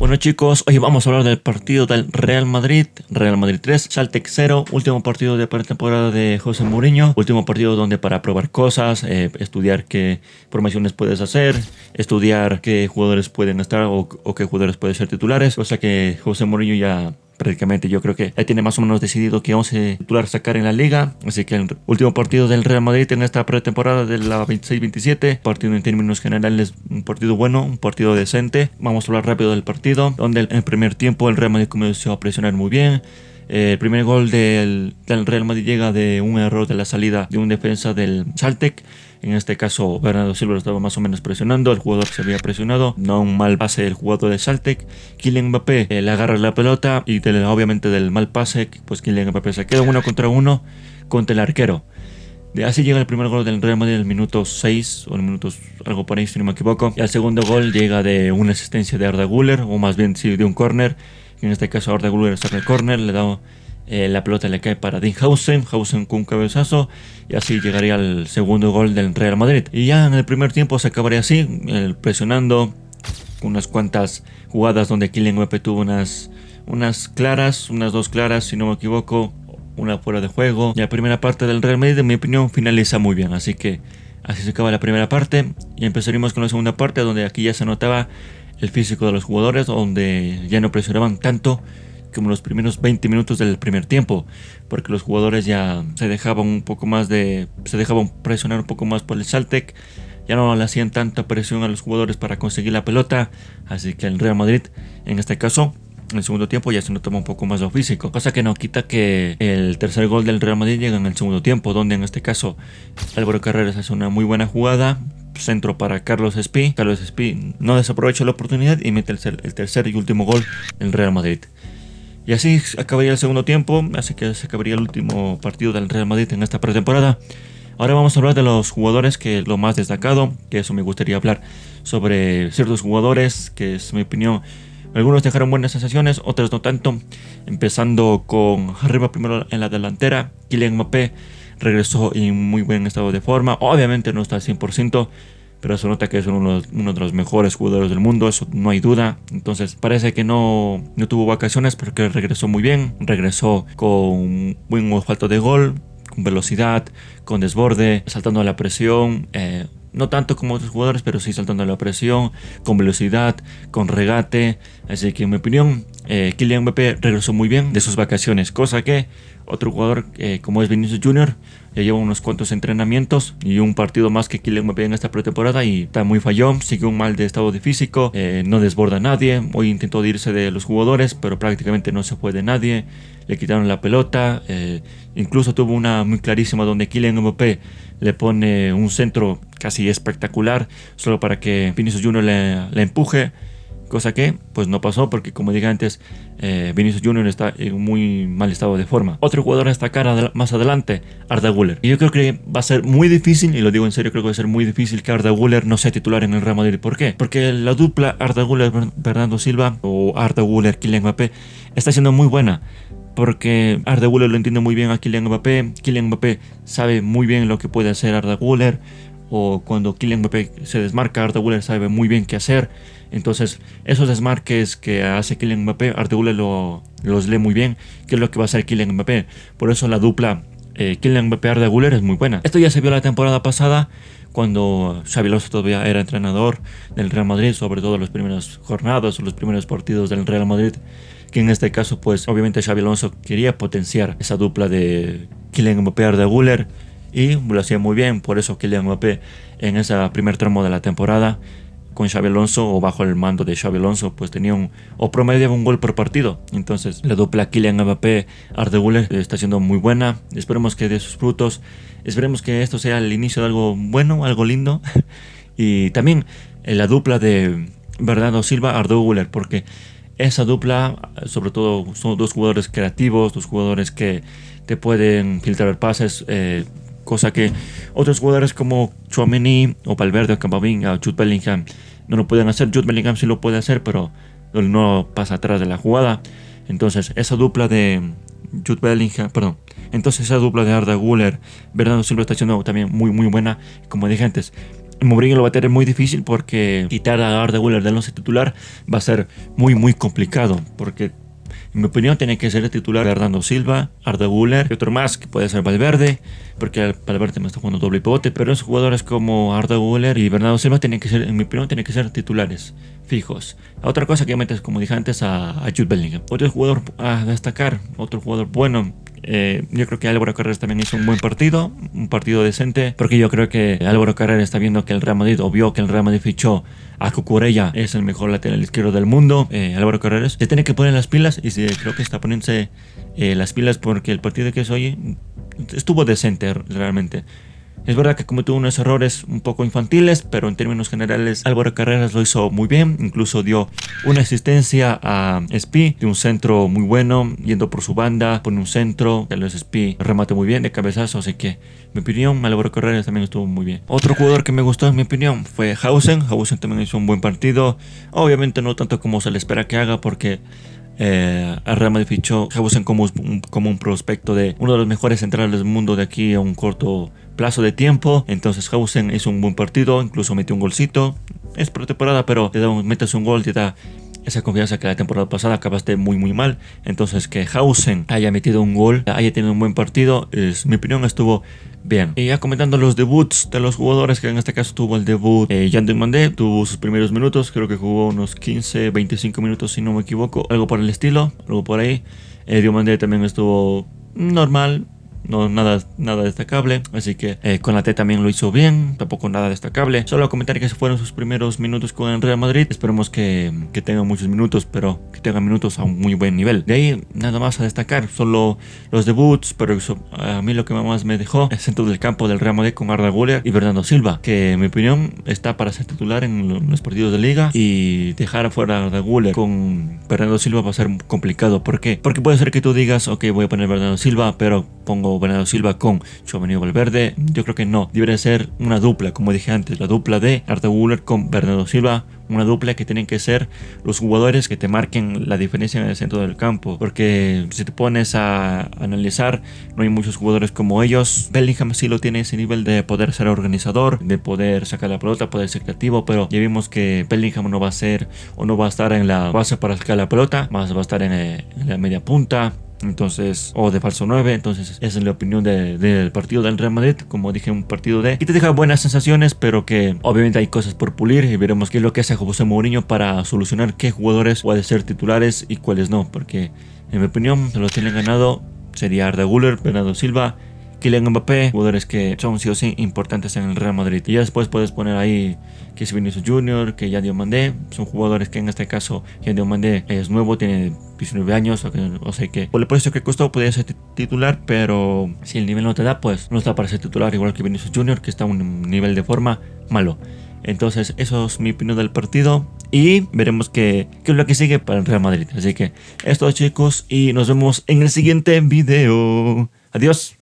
Bueno chicos, hoy vamos a hablar del partido del Real Madrid 3, Celtic 0, último partido de pretemporada de José Mourinho, último partido donde para probar cosas, estudiar qué formaciones puedes hacer, estudiar qué jugadores pueden estar o qué jugadores pueden ser titulares, cosa que José Mourinho ya prácticamente yo creo que ya tiene más o menos decidido que 11 titulares sacar en la liga. Así que el último partido del Real Madrid en esta pretemporada de la 26-27, partido en términos generales un partido bueno, un partido decente. Vamos a hablar rápido del partido, donde en el primer tiempo el Real Madrid comenzó a presionar muy bien. El primer gol del Real Madrid llega de un error de la salida de un defensa del Celtic. En este caso, Bernardo Silva lo estaba más o menos presionando. El jugador se había presionado. No un mal pase del jugador de Celtic. Kylian Mbappé le agarra la pelota y obviamente del mal pase, pues Kylian Mbappé se queda 1 contra el arquero. Así llega el primer gol del Real Madrid en el minuto 6 o en minutos algo por ahí si no me equivoco. Y el segundo gol llega de una asistencia de Arda Güler, o más bien sí, de un córner. En este caso Arda Güler saca el córner, le da la pelota, le cae para Dean Hausen con un cabezazo, y así llegaría el segundo gol del Real Madrid. Y ya en el primer tiempo se acabaría así, presionando unas cuantas jugadas donde Kylian Mbappé tuvo unas dos claras si no me equivoco, una fuera de juego. Y la primera parte del Real Madrid, en mi opinión, finaliza muy bien, así que así se acaba la primera parte y empezaremos con la segunda parte, donde aquí ya se notaba el físico de los jugadores, donde ya no presionaban tanto como los primeros 20 minutos del primer tiempo, porque los jugadores ya se dejaban presionar un poco más por el Celtic, ya no le hacían tanta presión a los jugadores para conseguir la pelota. Así que el Real Madrid, en este caso, en el segundo tiempo ya se notaba un poco más lo físico, cosa que no quita que el tercer gol del Real Madrid llega en el segundo tiempo, donde en este caso Álvaro Carreras hace una muy buena jugada, centro para Carlos Espí. Carlos Espí no desaprovecha la oportunidad y mete el tercer y último gol del Real Madrid. Y así acabaría el segundo tiempo, así que se acabaría el último partido del Real Madrid en esta pretemporada. Ahora vamos a hablar de los jugadores, que lo más destacado, que eso me gustaría hablar sobre ciertos jugadores que es mi opinión. Algunos dejaron buenas sensaciones, otros no tanto. Empezando con arriba primero en la delantera, Kylian Mbappé regresó en muy buen estado de forma. Obviamente no está al 100%, pero se nota que es uno de los mejores jugadores del mundo, eso no hay duda. Entonces parece que no tuvo vacaciones, porque regresó muy bien. Regresó con buen olfato de gol, con velocidad, con desborde, saltando a la presión. No tanto como otros jugadores, pero sí saltando a la presión, con velocidad, con regate. Así que en mi opinión, Kylian Mbappé regresó muy bien de sus vacaciones, cosa que otro jugador como es Vinicius Junior ya lleva unos cuantos entrenamientos y un partido más que Kylian Mbappé en esta pretemporada y está muy fallón, sigue un mal de estado de físico, no desborda a nadie. Hoy intentó irse de los jugadores, pero prácticamente no se fue de nadie, le quitaron la pelota. Incluso tuvo una muy clarísima donde Kylian Mbappé le pone un centro casi espectacular solo para que Vinicius Junior le empuje, cosa que pues no pasó, porque como dije antes, Vinicius Junior está en muy mal estado de forma. Otro jugador a destacar más adelante, Arda Güler. Y yo creo que va a ser muy difícil, y lo digo en serio, creo que va a ser muy difícil que Arda Güler no sea titular en el Real Madrid. ¿Por qué? Porque la dupla Arda Güler-Bernardo Silva, o Arda Güler-Kylian Mbappé, está siendo muy buena. Porque Arda Güler lo entiende muy bien a Kylian Mbappé. Kylian Mbappé sabe muy bien lo que puede hacer Arda Güler. O cuando Kylian Mbappé se desmarca, Arda Güler sabe muy bien qué hacer. Entonces esos desmarques que hace Kylian Mbappé, Arda Güler los lee muy bien, que es lo que va a hacer Kylian Mbappé. Por eso la dupla Kylian Mbappé-Arda Güler es muy buena. Esto ya se vio la temporada pasada, cuando Xabi Alonso todavía era entrenador del Real Madrid, sobre todo en las primeras jornadas o los primeros partidos del Real Madrid, que en este caso pues obviamente Xabi Alonso quería potenciar esa dupla de Kylian Mbappé-Arda Güler, y lo hacía muy bien. Por eso Kylian Mbappé en ese primer tramo de la temporada con Xabi Alonso, o bajo el mando de Xabi Alonso, pues tenía promediaba un gol por partido. Entonces la dupla Kylian Mbappé-Arda Güler está siendo muy buena. Esperemos que dé sus frutos, esperemos que esto sea el inicio de algo bueno, algo lindo. Y también la dupla de Bernardo Silva-Arda Güler, porque esa dupla, sobre todo, son dos jugadores creativos, dos jugadores que te pueden filtrar pases, cosa que otros jugadores como Tchouaméni o Valverde o Camavinga o Jude Bellingham no lo pueden hacer. Jude Bellingham sí lo puede hacer, pero no pasa atrás de la jugada. Entonces esa dupla de esa dupla de Arda Güler, Bernardo Silva está siendo también muy muy buena. Como dije antes, Mourinho lo va a tener muy difícil porque quitar a Arda Güler del 11 titular va a ser muy complicado, porque en mi opinión tiene que ser el titular Bernardo Silva, Arda Güler y otro más que puede ser Valverde, porque Valverde me está jugando doble pivote, pero esos jugadores como Arda Güler y Bernardo Silva tienen que ser, en mi opinión, tienen que ser titulares fijos. Otra cosa que metes, como dije antes, a Jude Bellingham. Otro jugador a destacar, otro jugador bueno. Yo creo que Álvaro Carreras también hizo un buen partido, un partido decente, porque yo creo que Álvaro Carreras está viendo que el Real Madrid, o vio que el Real Madrid fichó a Cucurella, es el mejor lateral izquierdo del mundo. Álvaro Carreras se tiene que poner las pilas y creo que está poniéndose las pilas, porque el partido que es hoy estuvo decente realmente. Es verdad que cometió unos errores un poco infantiles, pero en términos generales Álvaro Carreras lo hizo muy bien. Incluso dio una asistencia a Spi de un centro muy bueno, yendo por su banda, pone un centro, Carlos Spi remate muy bien de cabezazo, así que en mi opinión Álvaro Carreras también estuvo muy bien. Otro jugador que me gustó en mi opinión fue Hausen. Hausen también hizo un buen partido, obviamente no tanto como se le espera que haga, porque el Real Madrid fichó Hausen como un prospecto de uno de los mejores centrales del mundo de aquí a un corto plazo de tiempo. Entonces Hausen hizo un buen partido, incluso metió un golcito. Es pretemporada, pero metes un gol, te da esa confianza que la temporada pasada acabaste muy mal. Entonces que Hausen haya metido un gol, haya tenido un buen partido, mi opinión estuvo bien. Y ya comentando los debuts de los jugadores, que en este caso tuvo el debut Yan Diomandé, tuvo sus primeros minutos, creo que jugó unos 15-25 minutos si no me equivoco, algo por el estilo, algo por ahí. Diomandé también estuvo normal, no nada destacable, así que Konaté también lo hizo bien, tampoco nada destacable. Solo comentar que se fueron sus primeros minutos con el Real Madrid. Esperemos que tengan muchos minutos, pero que tengan minutos a un muy buen nivel. De ahí nada más a destacar, solo los debuts, pero eso, a mí lo que más me dejó el centro del campo del Real Madrid con Arda Güler y Bernardo Silva, que en mi opinión está para ser titular en los partidos de liga, y dejar afuera a Arda Güler con Bernardo Silva va a ser complicado. ¿Por qué? Porque puede ser que tú digas, ok, voy a poner Bernardo Silva, pero pongo Bernardo Silva con Tchouaméni o Valverde. Yo creo que no, debería ser una dupla, como dije antes, la dupla de Arda Güler con Bernardo Silva, una dupla que tienen que ser los jugadores que te marquen la diferencia en el centro del campo, porque si te pones a analizar, no hay muchos jugadores como ellos. Bellingham sí lo tiene, ese nivel de poder ser organizador, de poder sacar la pelota, poder ser creativo, pero ya vimos que Bellingham no va a ser, o no va a estar en la base para sacar la pelota, más va a estar en la media punta, entonces, o de falso 9. Entonces esa es la opinión del partido del Real Madrid. Como dije, un partido que te deja buenas sensaciones, pero que obviamente hay cosas por pulir, y veremos qué es lo que hace José Mourinho para solucionar qué jugadores pueden ser titulares y cuáles no, porque en mi opinión se los tienen ganado sería Arda Güler, Bernardo Silva, Kylian Mbappé, jugadores que son sí o sí importantes en el Real Madrid. Y ya después puedes poner ahí que es Vinicius Junior, que Yan Diomandé, son jugadores que en este caso Yan Diomandé es nuevo, tiene 19 años, o sea que por el precio que costó podría ser titular, pero si el nivel no te da, pues no está para ser titular, igual que Vinicius Junior, que está a un nivel de forma malo. Entonces eso es mi opinión del partido, y veremos qué es lo que sigue para el Real Madrid. Así que esto, chicos, y nos vemos en el siguiente video. Adiós.